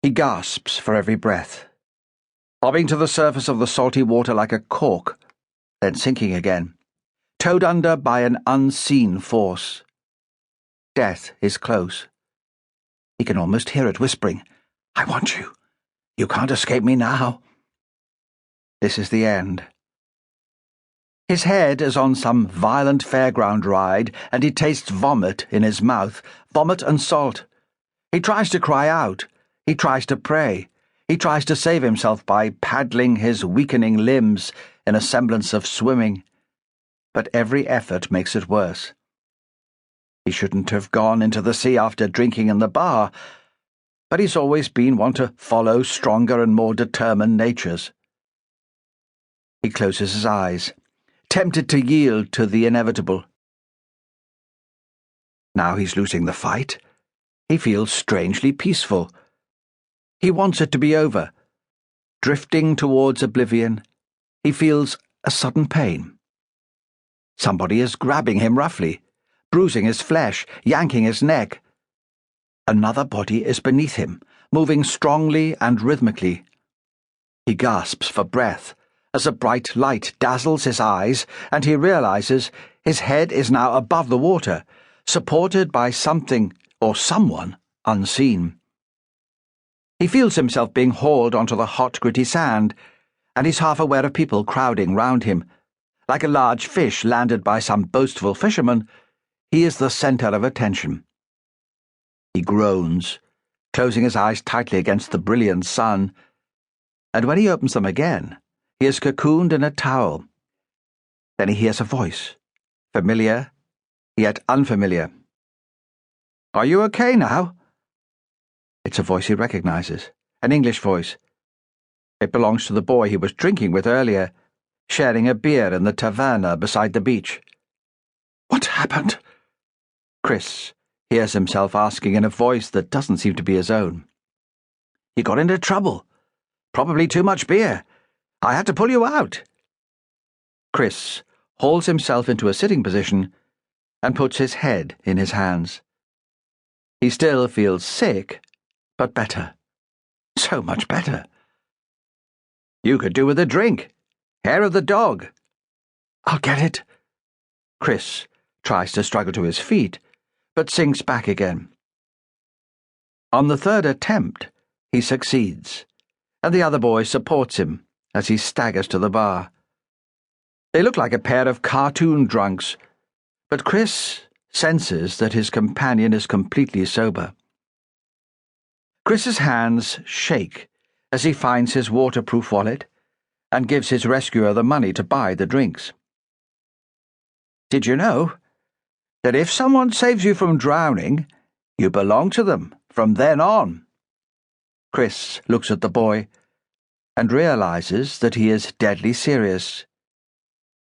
He gasps for every breath, bobbing to the surface of the salty water like a cork, then sinking again, towed under by an unseen force. Death is close. He can almost hear it whispering, "I want you. You can't escape me now." This is the end. His head is on some violent fairground ride, and he tastes vomit in his mouth, vomit and salt. He tries to cry out. He tries to pray. He tries to save himself by paddling his weakening limbs in a semblance of swimming. But every effort makes it worse. He shouldn't have gone into the sea after drinking in the bar, but he's always been one to follow stronger and more determined natures. He closes his eyes, tempted to yield to the inevitable. Now he's losing the fight. He feels strangely peaceful. He wants it to be over. Drifting towards oblivion, he feels a sudden pain. Somebody is grabbing him roughly, bruising his flesh, yanking his neck. Another body is beneath him, moving strongly and rhythmically. He gasps for breath as a bright light dazzles his eyes, and he realizes his head is now above the water, supported by something or someone unseen. He feels himself being hauled onto the hot, gritty sand, and he's half aware of people crowding round him. Like a large fish landed by some boastful fisherman, he is the center of attention. He groans, closing his eyes tightly against the brilliant sun, and when he opens them again, he is cocooned in a towel. Then he hears a voice, familiar, yet unfamiliar. "Are you okay now?" It's a voice he recognizes, an English voice. It belongs to the boy he was drinking with earlier, sharing a beer in the taverna beside the beach. "What happened?" Chris hears himself asking in a voice that doesn't seem to be his own. "You got into trouble. Probably too much beer. I had to pull you out." Chris hauls himself into a sitting position and puts his head in his hands. He still feels sick, but better. So much better. "You could do with a drink. Hair of the dog." "I'll get it." Chris tries to struggle to his feet, but sinks back again. On the third attempt, he succeeds, and the other boy supports him as he staggers to the bar. They look like a pair of cartoon drunks, but Chris senses that his companion is completely sober. Chris's hands shake as he finds his waterproof wallet and gives his rescuer the money to buy the drinks. "Did you know that if someone saves you from drowning, you belong to them from then on?" Chris looks at the boy and realizes that he is deadly serious.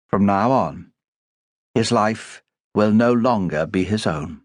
From now on, his life will no longer be his own.